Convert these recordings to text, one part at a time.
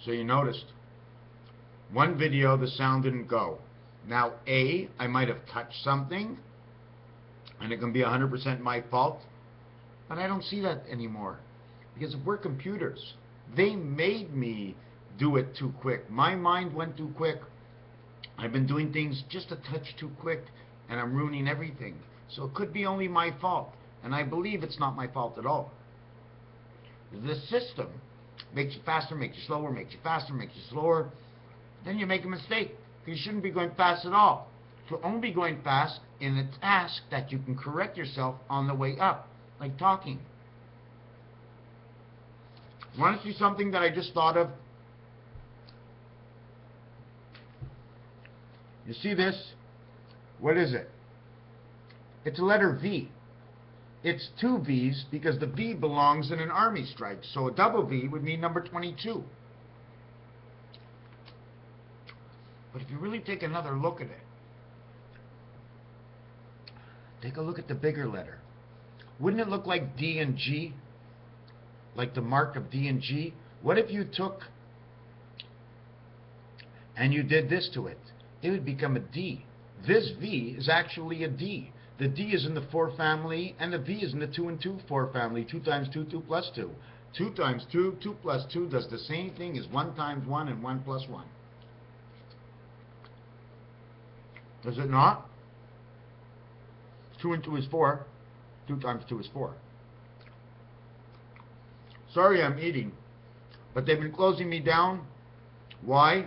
So you noticed, one video the sound didn't go. Now A, I might have touched something, and it can be 100% my fault, but I don't see that anymore. Because if we're computers, they made me do it too quick. My mind went too quick. I've been doing things just a touch too quick, and I'm ruining everything. So it could be only my fault, and I believe it's not my fault at all. The system makes you faster, makes you slower, makes you faster, makes you slower. Then you make a mistake. You shouldn't be going fast at all. You should only be going fast in a task that you can correct yourself on the way up, like talking. Want to see something that I just thought of? You see this? What is it? It's a letter V. It's two V's because the V belongs in an army strike. So a double V would mean number 22. But if you really take another look at it, take a look at the bigger letter. Wouldn't it look like D and G? Like the mark of D and G? What if you took and you did this to it? It would become a D. This V is actually a D. The D is in the 4 family, and the V is in the 2 and 2 4 family. 2 times 2, 2 plus 2. 2 times 2, 2 plus 2 does the same thing as 1 times 1 and 1 plus 1. Does it not? 2 and 2 is 4. 2 times 2 is 4. Sorry I'm eating, but they've been closing me down. Why?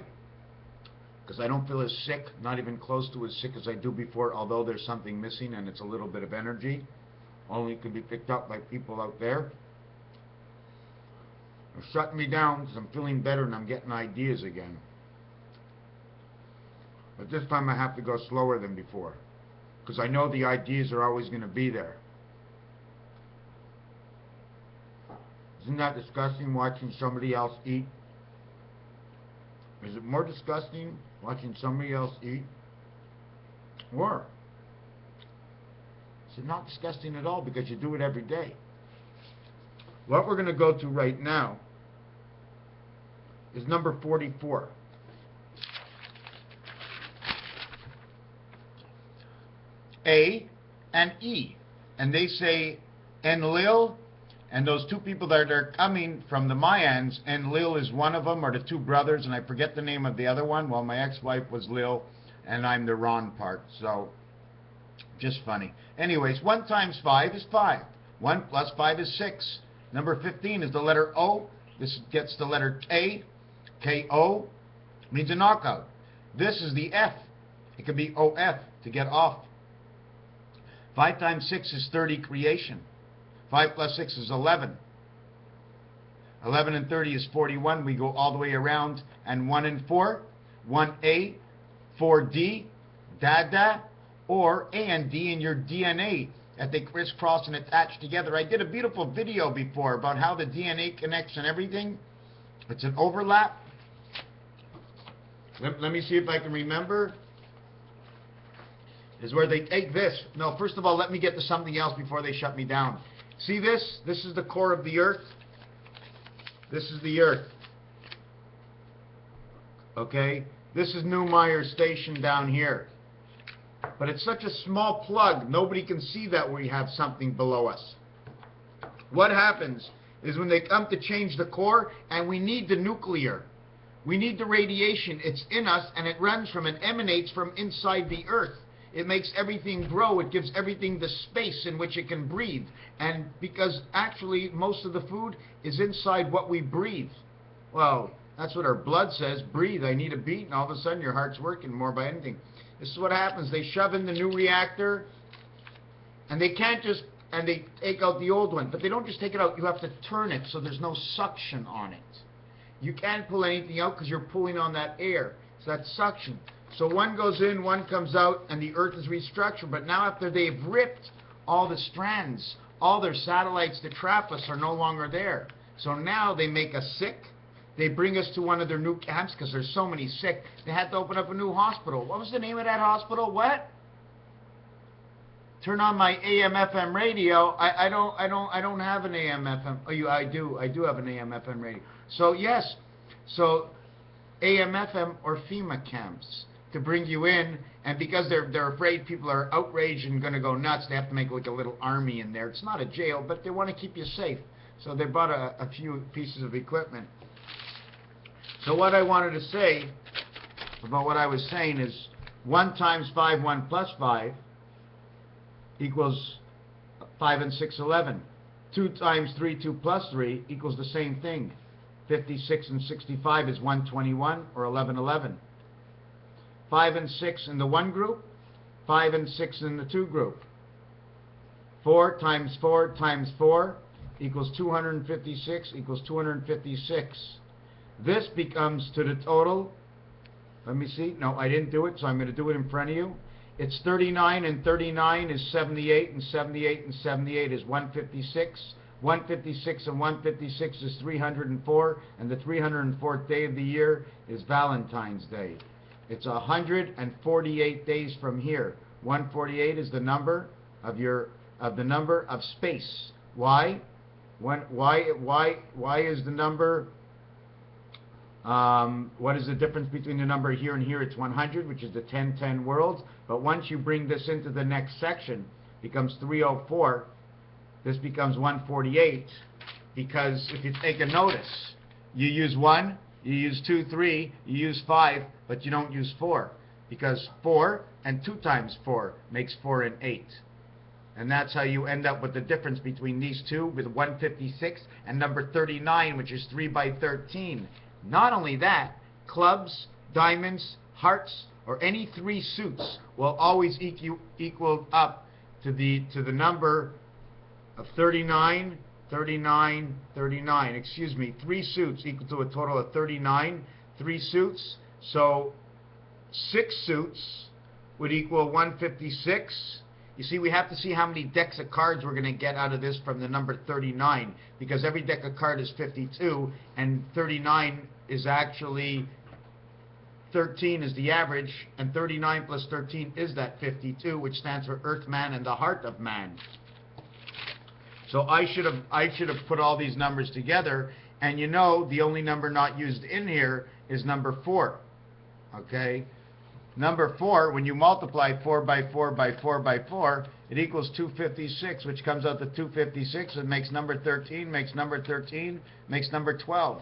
Because I don't feel as sick, not even close to as sick as I do before, although there's something missing and it's a little bit of energy. Only can be picked up by people out there. They're shutting me down because I'm feeling better and I'm getting ideas again. But this time I have to go slower than before, because I know the ideas are always going to be there. Isn't that disgusting, watching somebody else eat? Is it more disgusting watching somebody else eat? Or is it not disgusting at all because you do it every day? What we're going to go to right now is number 44. A and E. And they say Enlil, and those two people that are coming from the Mayans, Enlil is one of them, or the two brothers, and I forget the name of the other one. Well, my ex-wife was Lil, and I'm the Ron part, so just funny. Anyways, 1 times 5 is 5. 1 plus 5 is 6. Number 15 is the letter O. This gets the letter K. K-O means a knockout. This is the F. It could be O-F, to get off. 5 times 6 is 30, creation. 5 plus 6 is 11. 11 and 30 is 41. We go all the way around. And 1 and 4, 1A, 4D, Dada, or A and D in your DNA that they crisscross and attach together. I did a beautiful video before about how the DNA connects and everything. It's an overlap. Let me see if I can remember. Is where they take this. No, first of all, let me get to something else before they shut me down. See this? This is the core of the Earth. This is the Earth. Okay? This is New Meyer Station down here. But it's such a small plug, nobody can see that we have something below us. What happens is when they come to change the core, and we need the nuclear. We need the radiation. It's in us, and it runs from and emanates from inside the Earth. It makes everything grow. It gives everything the space in which it can breathe. And because actually most of the food is inside what we breathe. Well, that's what our blood says. Breathe. I need a beat. And all of a sudden your heart's working more by anything. This is what happens. They shove in the new reactor. And they can't just, and they take out the old one. But they don't just take it out. You have to turn it so there's no suction on it. You can't pull anything out because you're pulling on that air. So that's suction. So one goes in, one comes out, and the Earth is restructured. But now after they've ripped all the strands, all their satellites that trap us are no longer there. So now they make us sick. They bring us to one of their new camps because there's so many sick. They had to open up a new hospital. What was the name of that hospital? What? Turn on my AM/FM radio. I don't have an AM/FM. Oh, I do have an AM/FM radio. So yes. So AM, FM, or FEMA camps to bring you in, and because they're afraid people are outraged and going to go nuts, they have to make like a little army in there. It's not a jail, but they want to keep you safe. So they bought a few pieces of equipment. So what I wanted to say about what I was saying is 1 times 5, 1 plus 5 equals 5 and 6, 11. 2 times 3, 2 plus 3 equals the same thing. 56 and 65 is 121 or 1111. 5 and 6 in the 1 group, 5 and 6 in the 2 group. 4 times 4 times 4 equals 256 equals 256. This becomes to the total, let me see, no, I didn't do it, so I'm going to do it in front of you. It's 39 and 39 is 78 and 78 and 78 is 156. 156 and 156 is 304, and the 304th day of the year is Valentine's Day. It's 148 days from here. 148 is the number of the number of space. Why? Why is the number? What is the difference between the number here and here? It's 100, which is the 1010 worlds. But once you bring this into the next section, it becomes 304. This becomes 148, because if you take a notice, you use 1, you use 2, 3, you use 5, but you don't use 4, because 4 and 2 times 4 makes 4 and 8. And that's how you end up with the difference between these two, with 156 and number 39, which is 3 by 13. Not only that, clubs, diamonds, hearts, or any 3 suits will always equal up to the number of 39, 39, 39. Excuse me, 3 suits equal to a total of 39. 3 suits, so 6 suits would equal 156. You see, we have to see how many decks of cards we're going to get out of this from the number 39, because every deck of card is 52, and 39 is actually 13 is the average, and 39 plus 13 is that 52, which stands for Earth Man and the Heart of Man. So I should have put all these numbers together, and you know the only number not used in here is number 4. Okay? Number 4, when you multiply 4 by 4 by 4 by 4, it equals 256, which comes out to 256 and makes number 13, makes number 13, makes number 12.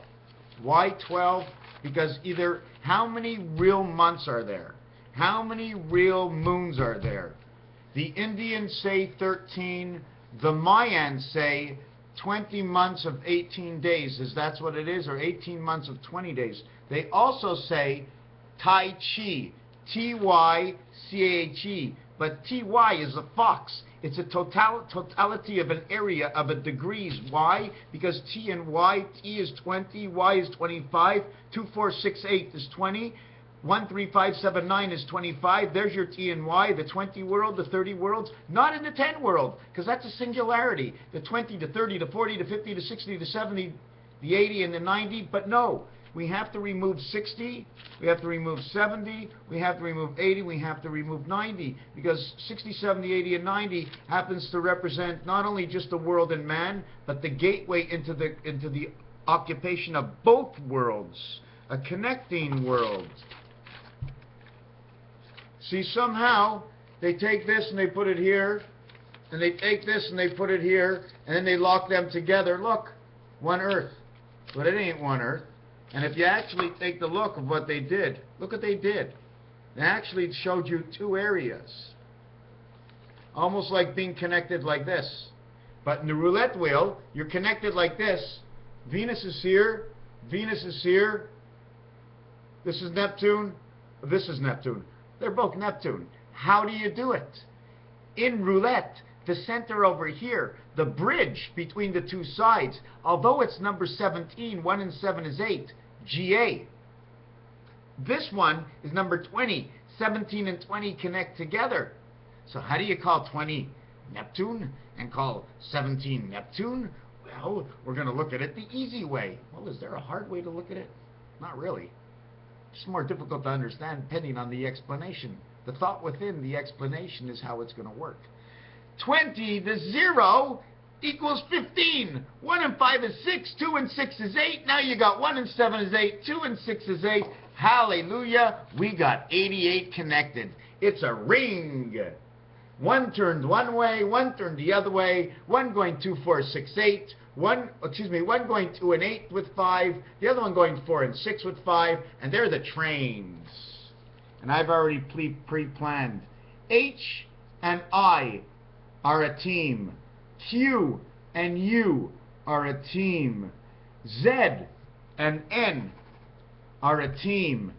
Why 12? Because either how many real months are there? How many real moons are there? The Indians say 13. The Mayans say 20 months of 18 days. Is that what it is? Or 18 months of 20 days. They also say Tai Chi. T-Y-C-H-E. But T-Y is a fox. It's a totality of an area of a degrees. Why? Because T and Y, T is 20, Y is 25, 2, 4, 6, 8 is 20, 1, 3, 5, 7, 9 is 25. There's your T and Y, the 20 world, the 30 worlds. Not in the 10 world, because that's a singularity. The 20, the 30, the 40, the 50, the 60, the 70, the 80, and the 90. But no. We have to remove 60, we have to remove 70, we have to remove 80, we have to remove 90, because 60, 70, 80, and 90 happens to represent not only just the world and man, but the gateway into the occupation of both worlds, a connecting world. See, somehow they take this and they put it here, and they take this and they put it here, and then they lock them together. Look, one Earth, but it ain't one Earth. And if you actually take the look of what they did, look what they did. They actually showed you 2 areas. Almost like being connected like this. But in the roulette wheel, you're connected like this. Venus is here. Venus is here. This is Neptune. This is Neptune. They're both Neptune. How do you do it? In roulette, the center over here, the bridge between the 2 sides, although it's number 17, 1 and 7 is 8, GA. This one is number 20, 17 and 20 connect together. So how do you call 20 Neptune and call 17 Neptune? Well, we're going to look at it the easy way. Well, is there a hard way to look at it? Not really. It's more difficult to understand depending on the explanation. The thought within the explanation is how it's going to work. 20, the 0, equals 15. 1 and 5 is 6. 2 and 6 is 8. Now you got 1 and 7 is 8. 2 and 6 is 8. Hallelujah. We got 88 connected. It's a ring. One turned one way, one turned the other way, one going 2, 4, 6, 8, one going 2 and 8 with 5, the other one going 4 and 6 with 5, and they're the trains. And I've already pre-planned. H and I are a team. Q and U are a team. Z and N are a team.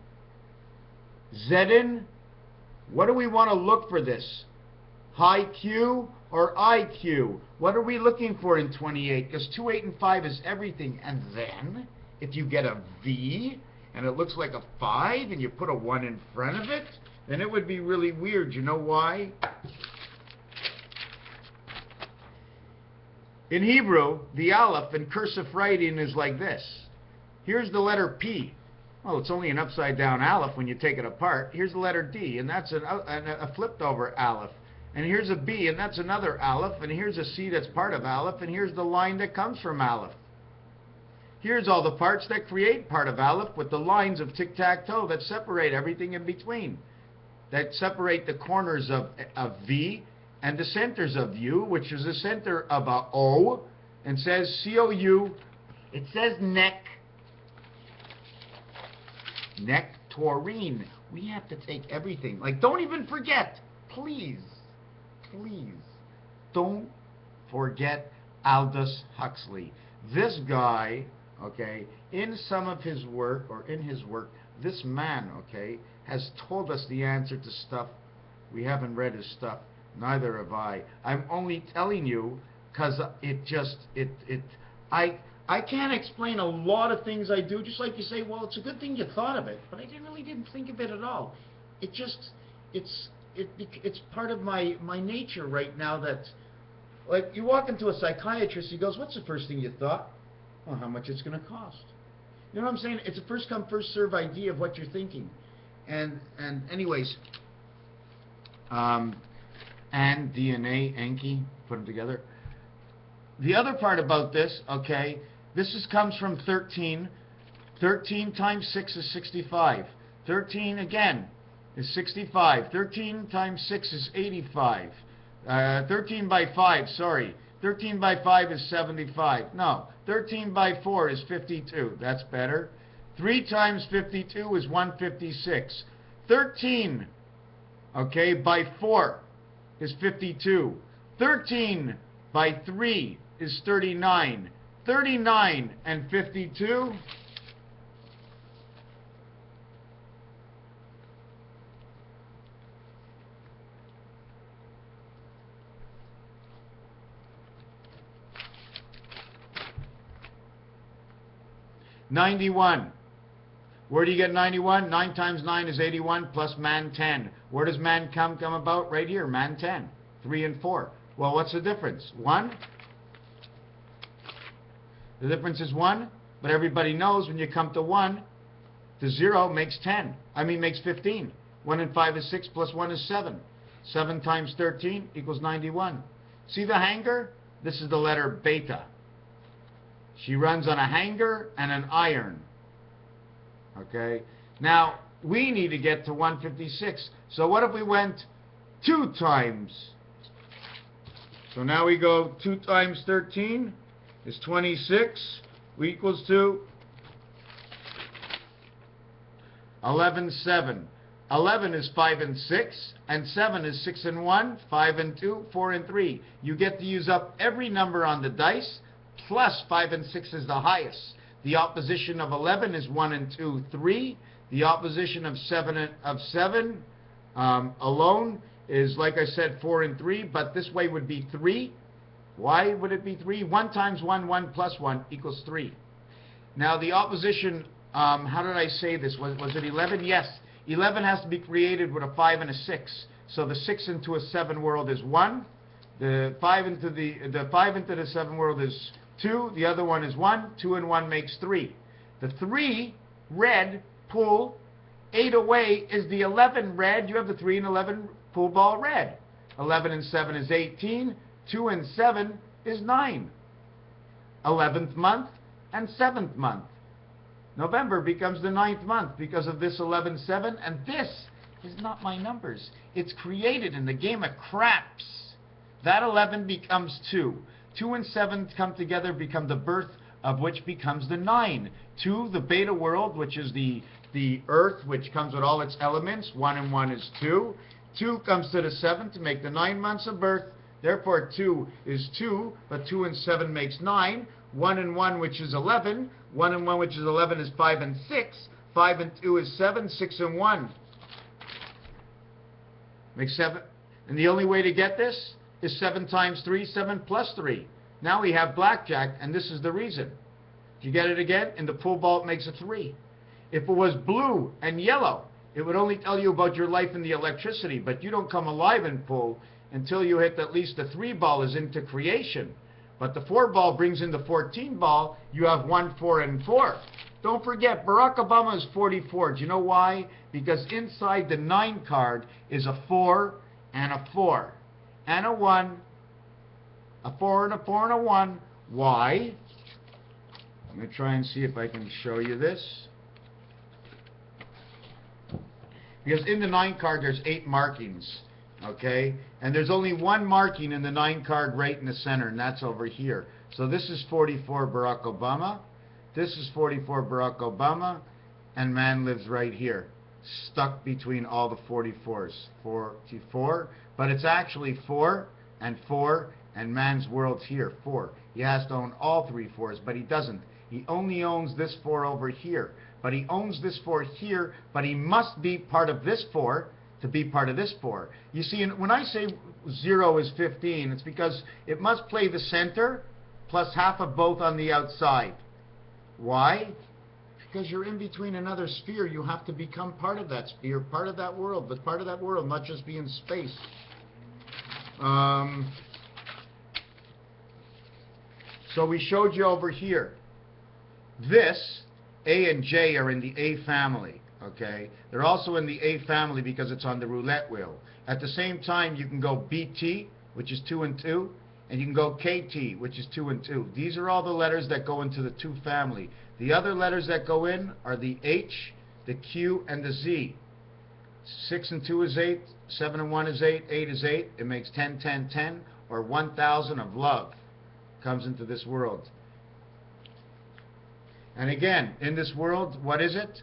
Zn, what do we want to look for this? High Q or IQ? What are we looking for in 28? Because 2, 8, and 5 is everything. And then, if you get a V, and it looks like a 5, and you put a 1 in front of it, then it would be really weird. You know why? In Hebrew, the Aleph in cursive writing is like this. Here's the letter P. Well, it's only an upside-down Aleph when you take it apart. Here's the letter D, and that's a flipped-over Aleph. And here's a B, and that's another Aleph. And here's a C that's part of Aleph. And here's the line that comes from Aleph. Here's all the parts that create part of Aleph with the lines of tic-tac-toe that separate everything in between. That separate the corners of V and the centers of U, which is the center of a O, and says C-O-U. It says neck. Nectarine. We have to take everything. Like, don't even forget. Please, don't forget Aldous Huxley. This guy, okay, in some of his work, or in his work, this man, okay, has told us the answer to stuff. We haven't read his stuff. Neither have I. I'm only telling you because I can't explain a lot of things I do, just like you say, well, it's a good thing you thought of it, but I really didn't think of it at all. It's part of my nature right now that, like, you walk into a psychiatrist, he goes, what's the first thing you thought? Well, how much it's going to cost. You know what I'm saying? It's a first come, first serve idea of what you're thinking. And anyways, and DNA, Enki, put them together. The other part about this, okay, this comes from 13. 13 times 6 is 65. 13 again is 65. 13 times 6 is 85. 13 by 5, sorry. 13 by 5 is 75. No, 13 by 4 is 52. That's better. 3 times 52 is 156. 13, okay, by 4 is 52. 13 by 3 is 39. 39 and 52. $91. Where do you get 91? 9 times 9 is 81 plus man 10. Where does man come about? Right here, man 10. 3 and 4. Well, what's the difference? 1? The difference is 1, but everybody knows when you come to 1, to 0 makes 10. I mean, makes 15. 1 and 5 is 6 plus 1 is 7. 7 times 13 equals 91. See the hanger? This is the letter beta. She runs on a hanger and an iron. Okay? Now, we need to get to 156. So what if we went 2 times? So now we go 2 times 13 is 26. Equals to 11, 7. 11 is 5 and 6, and 7 is 6 and 1, 5 and 2, 4 and 3. You get to use up every number on the dice, plus 5 and 6 is the highest. The opposition of 11 is 1 and 2, 3. The opposition of 7 alone is, like I said, 4 and 3, but this way would be 3. Why would it be 3? 1 times 1, 1 plus 1 equals 3. Now the opposition, how did I say this? Was it 11? Yes. 11 has to be created with a 5 and a 6. So the 6 into a 7 world is 1. The 5 into the 7 world is 2. The other one is 1. 2 and 1 makes 3. The 3 red pool, 8 away is the 11 red. You have the 3 and 11 pool ball red. 11 and 7 is 18. 2 and 7 is 9. 11th month and 7th month. November becomes the 9th month because of this 11-7, and this is not my numbers. It's created in the game of craps. That 11 becomes 2. 2 and 7 come together, become the birth of which becomes the 9. 2, the beta world, which is the earth, which comes with all its elements. 1 and 1 is 2. 2 comes to the 7 to make the 9 months of birth. Therefore, 2 is 2, but 2 and 7 makes 9. 1 and 1, which is 11. 1 and 1, which is 11, is 5 and 6. 5 and 2 is 7. 6 and 1 makes 7. And the only way to get this is 7 times 3, 7 plus 3. Now we have blackjack, and this is the reason. Do you get it again? In the pool ball, it makes a 3. If it was blue and yellow, it would only tell you about your life and the electricity, but you don't come alive in pool until you hit at least the 3 ball is into creation. But the 4 ball brings in the 14 ball. You have 1, 4, and 4. Don't forget, Barack Obama is 44. Do you know why? Because inside the 9 card is a 4 and a 4 and a 1, a 4 and a 4 and a 1. Why? I'm going to try and see if I can show you this. Because in the 9 card, there's 8 markings. Okay? And there's only 1 marking in the 9 card right in the center, and that's over here. So this is 44 Barack Obama. This is 44 Barack Obama. And man lives right here, stuck between all the 44s. 44. But it's actually 4 and 4, and man's world's here, 4. He has to own all 3 4s, but he doesn't. He only owns this 4 over here. But he owns this 4 here, but he must be part of this 4 to be part of this 4. You see, when I say 0 is 15, it's because it must play the center plus half of both on the outside. Why? Because you're in between another sphere. You have to become part of that sphere, part of that world, but part of that world, not just be in space. So we showed you over here. This, A and J, are in the A family. Okay, they're also in the A family because it's on the roulette wheel. At the same time, you can go BT, which is 2 and 2, and you can go KT, which is 2 and 2. These are all the letters that go into the 2 family. The other letters that go in are the H, the Q, and the Z. 6 and 2 is 8, 7 and 1 is 8, 8 is 8. It makes 10, 10, 10, or 1,000 of love comes into this world. And again, in this world, what is it?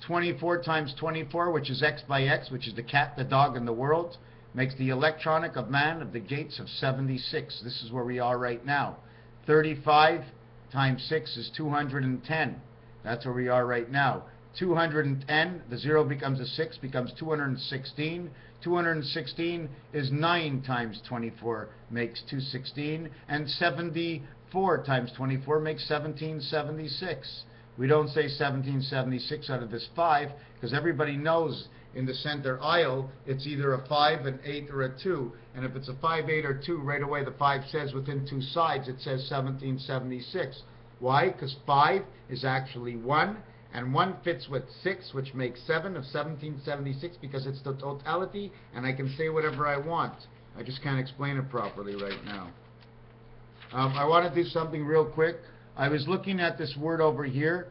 24 times 24, which is X by X, which is the cat, the dog, and the world, makes the electronic of man of the gates of 76. This is where we are right now. 35 times 6 is 210. That's where we are right now. 210, the 0 becomes a 6, becomes 216. 216 is 9 times 24, makes 216. And 74 times 24 makes 1776. We don't say 1776 out of this 5, because everybody knows in the center aisle it's either a 5, an 8, or a 2. And if it's a 5, 8, or 2, right away the 5 says within 2 sides, it says 1776. Why? Because 5 is actually 1, and 1 fits with 6, which makes 7 of 1776, because it's the totality, and I can say whatever I want. I just can't explain it properly right now. I want to do something real quick. I was looking at this word over here,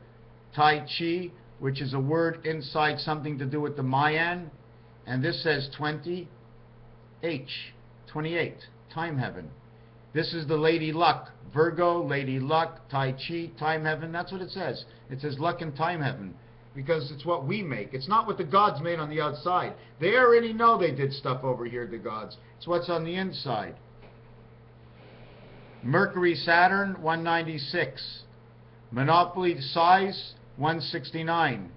Tai Chi, which is a word inside something to do with the Mayan, and this says 20, H, 28, time heaven. This is the Lady Luck, Virgo, Lady Luck, Tai Chi, time heaven. That's what it says. It says luck and time heaven, because it's what we make. It's not what the gods made on the outside. They already know they did stuff over here, the gods. It's what's on the inside. Mercury, Saturn, 196. Monopoly size, 169.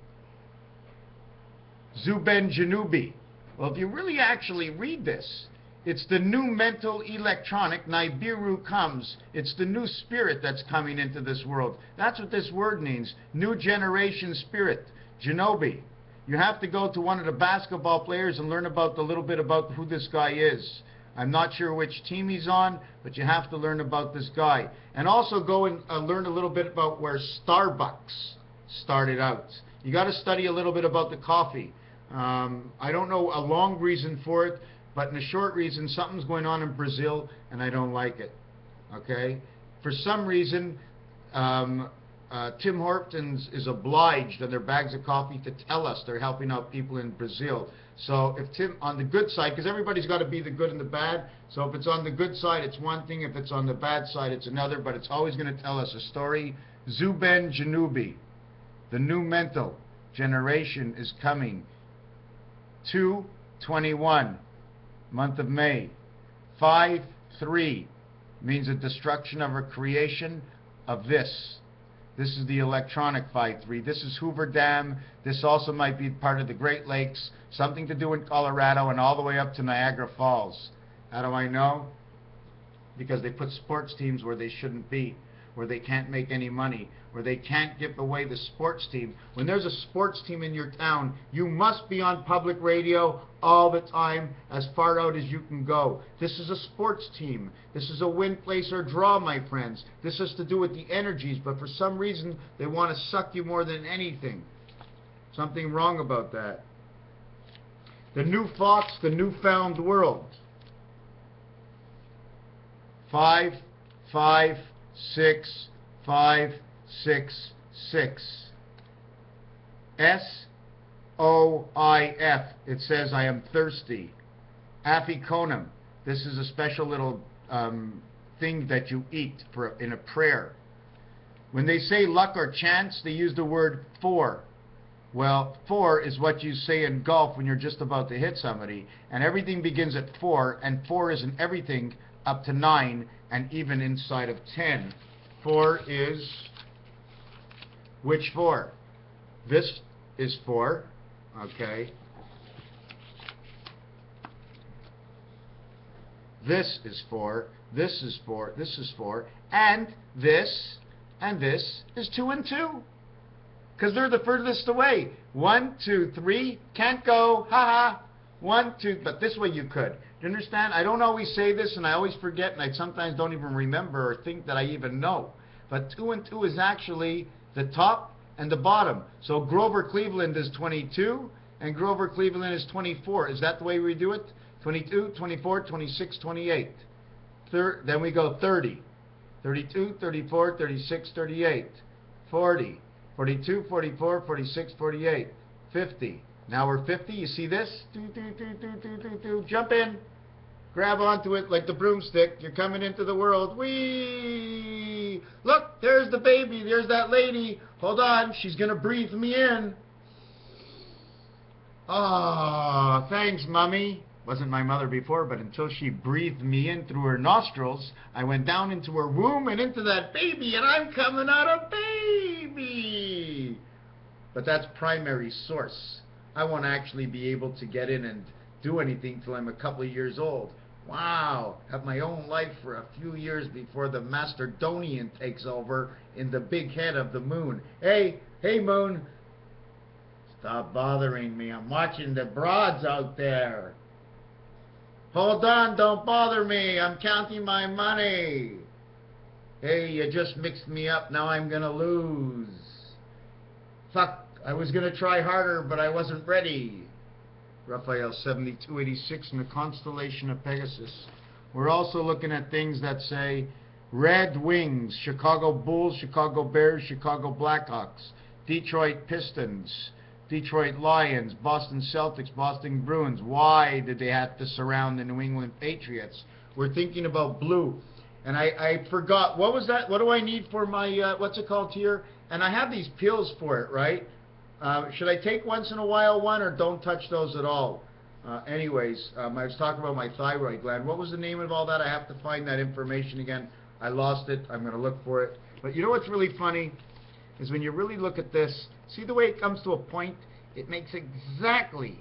Zuben Janubi. Well, if you really actually read this, it's the new mental electronic, Nibiru comes. It's the new spirit that's coming into this world. That's what this word means. New generation spirit. Janobi. You have to go to one of the basketball players and learn about a little bit about who this guy is. I'm not sure which team he's on, but you have to learn about this guy. And also go and learn a little bit about where Starbucks started out. You got to study a little bit about the coffee. I don't know a long reason for it, but in a short reason, something's going on in Brazil, and I don't like it. Okay? For some reason, Tim Hortons is obliged on their bags of coffee to tell us they're helping out people in Brazil. So if Tim, on the good side, because everybody's got to be the good and the bad, so if it's on the good side, it's one thing. If it's on the bad side, it's another, but it's always going to tell us a story. Zuben Janubi, the new mental generation is coming. 2/21, month of May. 5/3 means the destruction of our creation of this. This is the electronic 5/3. This is Hoover Dam. This also might be part of the Great Lakes. Something to do in Colorado and all the way up to Niagara Falls. How do I know? Because they put sports teams where they shouldn't be, where they can't make any money, where they can't give away the sports team. When there's a sports team in your town, you must be on public radio all the time, as far out as you can go. This is a sports team. This is a win, place, or draw, my friends. This has to do with the energies, but for some reason, they want to suck you more than anything. Something wrong about that. The new fox, the newfound world. 5, 5, 6, 5, 6, 6. SOIF. It says, I am thirsty. Afikonim. This is a special little thing that you eat in a prayer. When they say luck or chance, they use the word for. Well, 4 is what you say in golf when you're just about to hit somebody. And everything begins at 4, and 4 is in everything up to 9, and even inside of 10. 4 is... Which 4? This is 4. Okay. This is 4. This is 4. This is 4. And this is 2 and 2. Because they're the furthest away. 1, 2, 3. Can't go. Ha ha. 1, 2. But this way you could. Do you understand? I don't always say this, and I always forget, and I sometimes don't even remember or think that I even know. But 2 and 2 is actually the top and the bottom. So Grover Cleveland is 22, and Grover Cleveland is 24. Is that the way we do it? 22, 24, 26, 28. Then we go 30. 32, 34, 36, 38. 40. 42, 44, 46, 48. 50. Now we're 50. You see this? Jump in. Grab onto it like the broomstick. You're coming into the world. Whee! Look, there's the baby. There's that lady. Hold on. She's going to breathe me in. Ah, thanks, Mummy. Wasn't my mother before, but until she breathed me in through her nostrils, I went down into her womb and into that baby, and I'm coming out a baby. But that's primary source. I won't actually be able to get in and do anything till I'm a couple of years old. Wow, have my own life for a few years before the Mastodonian takes over in the big head of the moon. Hey, moon, stop bothering me. I'm watching the broads out there. Hold on, don't bother me. I'm counting my money. Hey, you just mixed me up. Now I'm going to lose. Fuck, I was going to try harder, but I wasn't ready. Raphael 7286 in the constellation of Pegasus. We're also looking at things that say Red Wings, Chicago Bulls, Chicago Bears, Chicago Blackhawks, Detroit Pistons, Detroit Lions, Boston Celtics, Boston Bruins. Why did they have to surround the New England Patriots? We're thinking about blue. And I forgot, what was that? What do I need for my, what's it called here? And I have these pills for it, right? Should I take once in a while one, or don't touch those at all? Anyways, I was talking about my thyroid gland. What was the name of all that? I have to find that information again. I lost it. I'm going to look for it. But you know what's really funny? Is when you really look at this, see the way it comes to a point? It makes exactly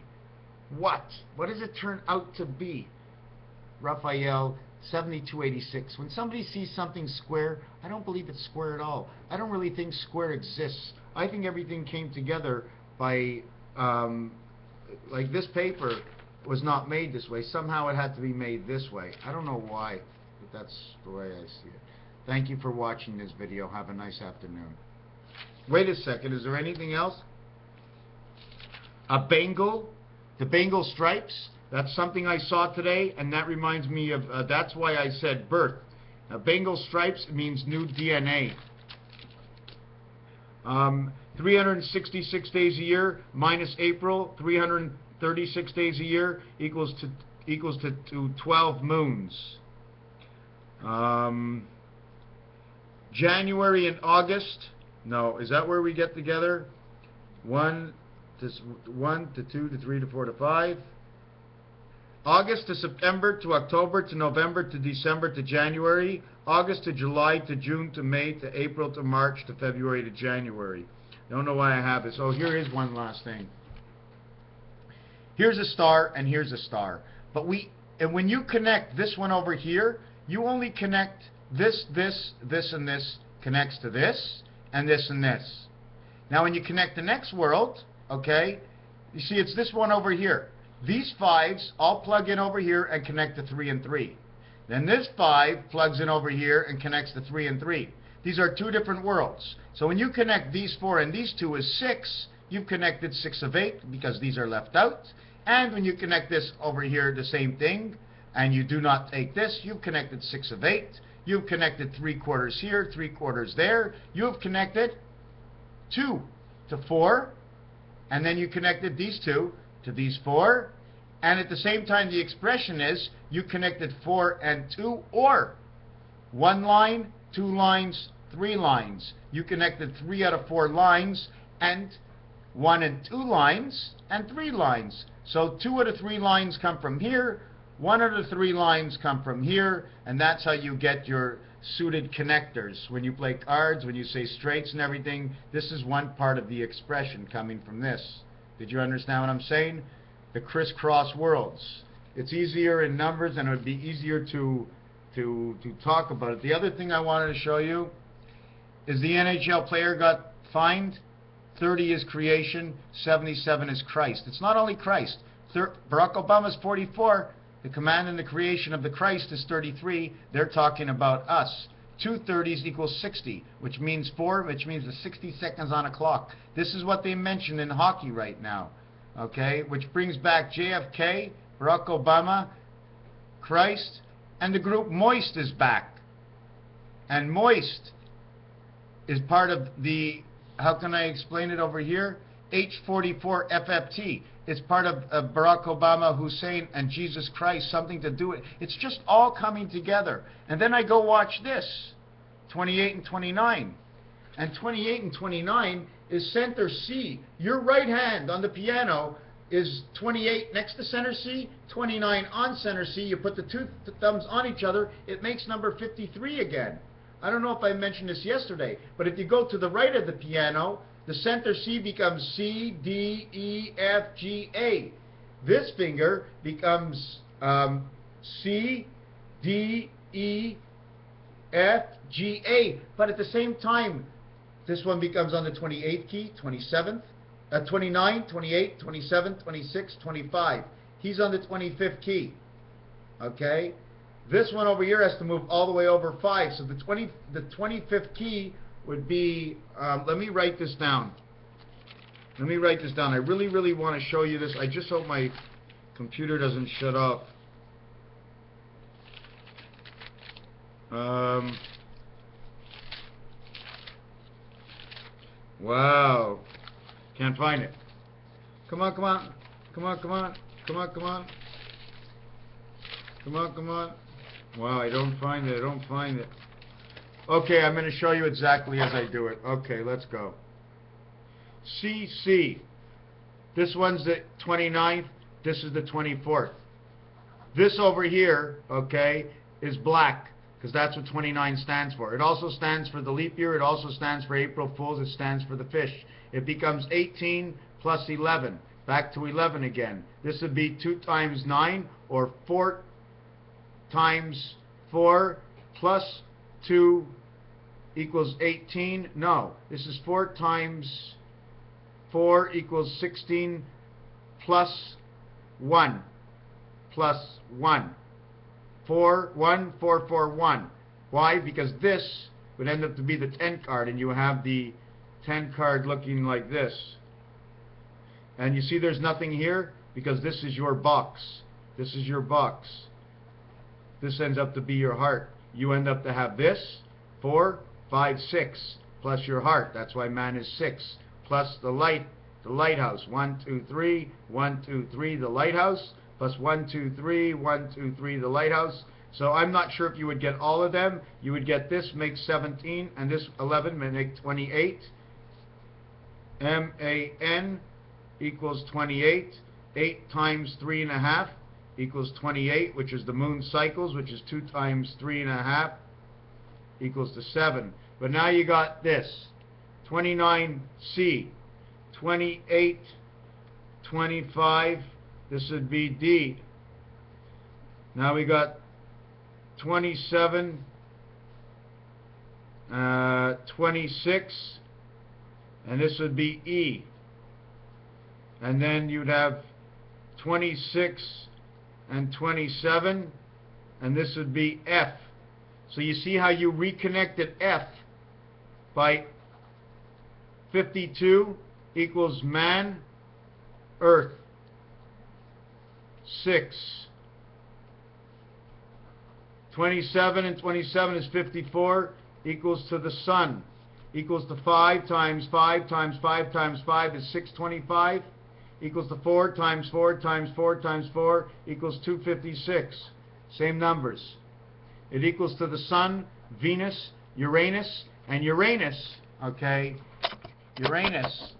what? What does it turn out to be? Raphael 7286. When somebody sees something square, I don't believe it's square at all. I don't really think square exists. I think everything came together by, like this paper was not made this way. Somehow it had to be made this way. I don't know why, but that's the way I see it. Thank you for watching this video. Have a nice afternoon. Wait a second, is there anything else? A Bengal, the Bengal stripes, that's something I saw today, and that reminds me of, that's why I said birth. Bengal stripes means new DNA. 366 days a year minus April, 336 days a year equals to 12 moons. January and August. No, is that where we get together? 1 to 2 to 3 to 4 to 5. August to September to October to November to December to January. August to July to June to May to April to March to February to January. Don't know why I have this. Oh, here is one last thing. Here's a star and here's a star. And when you connect this one over here, you only connect this, and this connects to this, and this and this. Now when you connect the next world, okay, you see it's this one over here. These 5s all plug in over here and connect to 3 and 3. Then this 5 plugs in over here and connects to 3 and 3. These are 2 different worlds. So when you connect these 4 and these 2 is 6, you've connected 6 of 8 because these are left out. And when you connect this over here, the same thing, and you do not take this, you've connected 6 of 8. You've connected 3/4 here, 3/4 there. You've connected 2 to 4, and then you connected these 2 to these 4, and at the same time the expression is you connected 4 and 2, or 1 line, 2 lines, 3 lines. You connected 3 out of 4 lines, and 1 and 2 lines, and 3 lines. So 2 out of 3 lines come from here, 1 out of 3 lines come from here, and that's how you get your suited connectors. When you play cards, when you say straights and everything, this is one part of the expression coming from this. Did you understand what I'm saying? The crisscross worlds. It's easier in numbers, and it would be easier to talk about it. The other thing I wanted to show you is the NHL player got fined. 30 is creation, 77 is Christ. It's not only Christ. Barack Obama's 44. The command and the creation of the Christ is 33. They're talking about us. 2 30s equals 60, which means 4, which means the 60 seconds on a clock. This is what they mention in hockey right now. Okay, which brings back JFK, Barack Obama, Christ, and the group Moist is back. And Moist is part of the, how can I explain it over here? H44 FFT. It's part of Barack Obama, Hussein, and Jesus Christ, something to do with it. It's just all coming together. And then I go watch this, 28 and 29. And 28 and 29 is center C. Your right hand on the piano is 28 next to center C, 29 on center C. You put the 2 thumbs on each other, it makes number 53 again. I don't know if I mentioned this yesterday, but if you go to the right of the piano, the center C becomes C, D, E, F, G, A. This finger becomes C, D, E, F, G, A. But at the same time, this one becomes on the 28th key, 27th, 29, 28, 27, 26, 25. He's on the 25th key. Okay? This one over here has to move all the way over 5. So the 25th key would be, let me write this down. Let me write this down. I really, really want to show you this. I just hope my computer doesn't shut off. Wow. Can't find it. Come on, come on. Come on, come on. Come on, come on. Come on, come on. Wow, I don't find it. I don't find it. Okay, I'm going to show you exactly as I do it. Okay, let's go. CC. This one's the 29th. This is the 24th. This over here, okay, is black, because that's what 29 stands for. It also stands for the leap year. It also stands for April Fools. It stands for the fish. It becomes 18 plus 11. Back to 11 again. This would be 2 times 9, or 4 times 4 plus 2 equals 18. No, this is 4 times 4 equals 16 plus 1 plus 1. 4, 1, 4, 4, 1. Why? Because this would end up to be the 10 card, and you have the 10 card looking like this. And you see there's nothing here because this is your box. This is your box. This ends up to be your heart. you end up to have this, 4, 5, 6, plus your heart. That's why man is 6, plus the lighthouse. 1, 2, 3, 1, 2, 3, the lighthouse, plus 1, 2, 3, 1, 2, 3, the lighthouse. So I'm not sure if you would get all of them. You would get this makes 17, and this 11 may make 28. MAN equals 28. 8 times 3.5 equals 28, which is the moon cycles, which is 2 times 3.5 equals to 7. But now you got this, 29C, 28, 25, this would be D. Now we got 27, 26, and this would be E. And then you'd have 26 and 27, and this would be F. So you see how you reconnected F by 52 equals man, earth, 6. 27 and 27 is 54 equals to the sun, equals to 5 times 5 times 5 times 5 is 625, equals to 4 times 4 times 4 times 4 equals 256. Same numbers. It equals to the sun, Venus, Uranus, and Uranus, okay, Uranus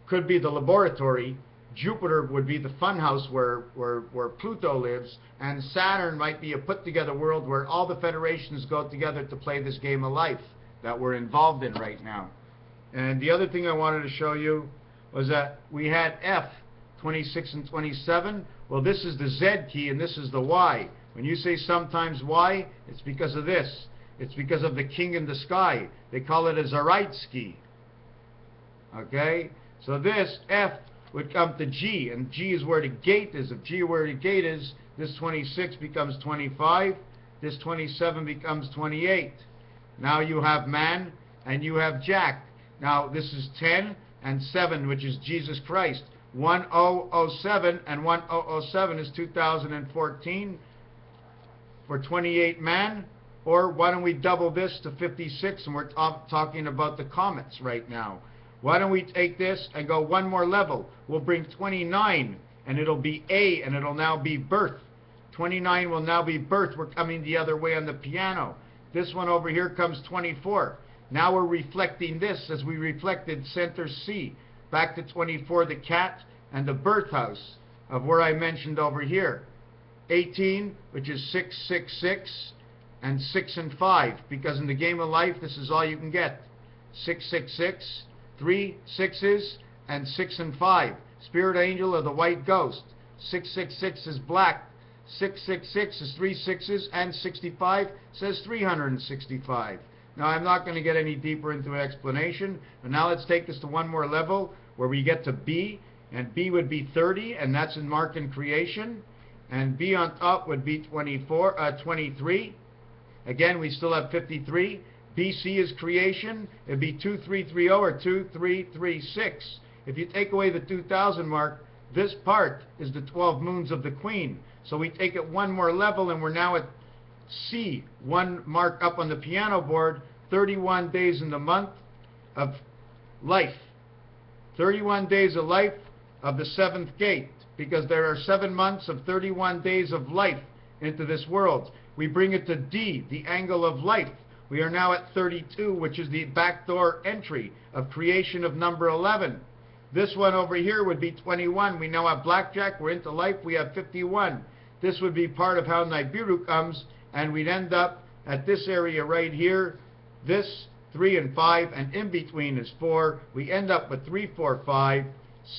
could be the laboratory, Jupiter would be the funhouse where Pluto lives, and Saturn might be a put-together world where all the federations go together to play this game of life that we're involved in right now. And the other thing I wanted to show you was that we had F, 26 and 27. Well, this is the Z key and this is the Y. When you say sometimes Y, it's because of this. It's because of the king in the sky. They call it a Zaraitsky. Okay? So this F would come to G, and G is where the gate is. If G is where the gate is, this 26 becomes 25, this 27 becomes 28. Now you have man, and you have Jack. Now this is 10 and 7, which is Jesus Christ. 1007 and 1007 is 2014 for 28 man. Or why don't we double this to 56, and we're talking about the comets right now. Why don't we take this and go one more level? We'll bring 29, and it'll be A, and it'll now be birth. 29 will now be birth. We're coming the other way on the piano. This one over here comes 24. Now we're reflecting this as we reflected center C. Back to 24, the cat, and the birth house of where I mentioned over here. 18, which is 666, and 6 and 5, because in the game of life, this is all you can get. 666, 3 6s, and 6 and 5. Spirit angel of the white ghost. 666 is black. 666 is 3 6s, and 65 says 365. Now, I'm not going to get any deeper into an explanation, but now let's take this to one more level where we get to B, and B would be 30, and that's in Mark and Creation, and B on top would be 23. Again, we still have 53. BC is creation. It would be 2330 or 2336. If you take away the 2000 mark, this part is the 12 moons of the Queen. So we take it one more level, and we're now at C, one mark up on the piano board, 31 days in the month of life. 31 days of life of the 7th gate, because there are 7 months of 31 days of life into this world. We bring it to D, the angle of life. We are now at 32, which is the backdoor entry of creation of number 11. This one over here would be 21. We now have blackjack. We're into life. We have 51. This would be part of how Nibiru comes, and we'd end up at this area right here. This 3 and 5, and in between is 4. We end up with 3, 4, 5,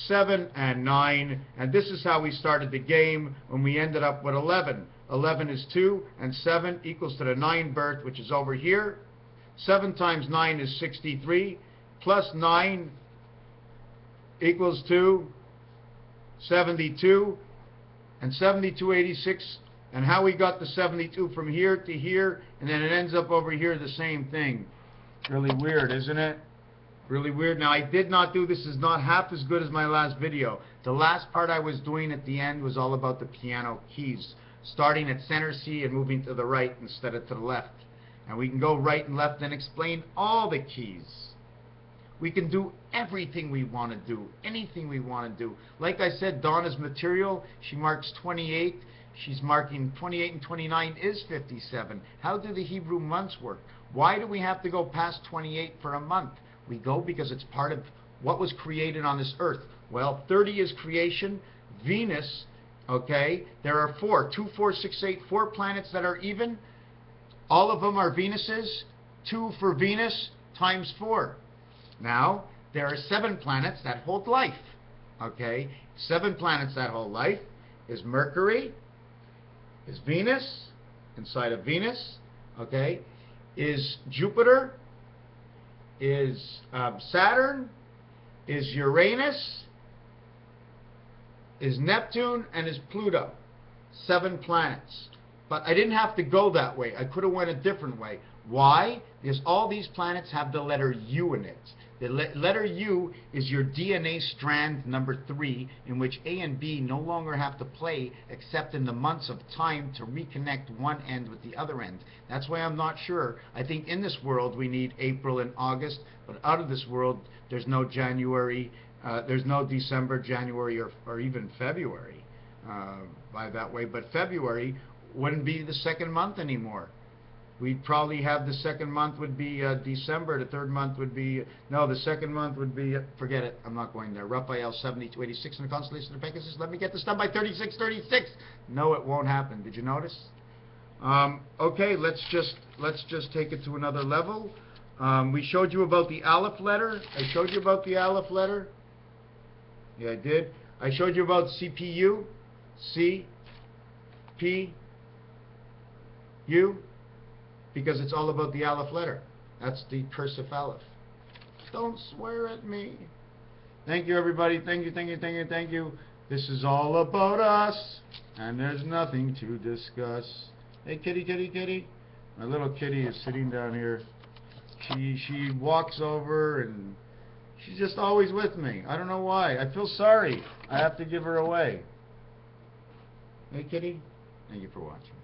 7, and 9. And this is how we started the game when we ended up with 11. 11 is 2, and 7 equals to the 9 birth, which is over here. 7 times 9 is 63, plus 9 equals to 72, and 72, 86. And how we got the 72 from here to here, and then it ends up over here, the same thing. Really weird, isn't it? Really weird. Now, I did not do this. Is not half as good as my last video. The last part I was doing at the end was all about the piano keys. starting at center C and moving to the right instead of to the left. And we can go right and left and explain all the keys. We can do everything we want to do, anything we want to do. Like I said, Donna's material, she marks 28. She's marking 28 and 29 is 57. How do the Hebrew months work? Why do we have to go past 28 for a month? We go because it's part of what was created on this earth. Well, 30 is creation. Venus, okay, there are 4, 2, 4, 6, 8, 4 planets that are even. All of them are Venuses. 2 for Venus times 4. Now, there are 7 planets that hold life. Okay, 7 planets that hold life is Mercury, is Venus, inside of Venus, okay, is Jupiter, is Saturn, is Uranus, is Neptune, and is Pluto. 7 planets. But I didn't have to go that way. I could have went a different way. Why? Because all these planets have the letter U in it. The letter U is your DNA strand number 3, in which A and B no longer have to play except in the months of time to reconnect one end with the other end. That's why I'm not sure. I think in this world we need April and August, but out of this world there's no January, there's no December, January, or even February by that way. But February wouldn't be the second month anymore. We'd probably have the second month would be December. The third month would be, no, the second month would be, forget it, I'm not going there. Raphael 7286 in the constellation of Pegasus. Let me get this done by 3636. No, it won't happen. Did you notice? Okay, let's just take it to another level. We showed you about the Aleph letter. I showed you about the Aleph letter. Yeah, I did. I showed you about CPU, C, P, U. Because it's all about the Aleph letter. That's the cursive Aleph. Don't swear at me. Thank you, everybody. Thank you, thank you, thank you, thank you. This is all about us, and there's nothing to discuss. Hey, kitty, kitty, kitty. My little kitty is sitting down here. She walks over, and she's just always with me. I don't know why. I feel sorry. I have to give her away. Hey, kitty. Thank you for watching.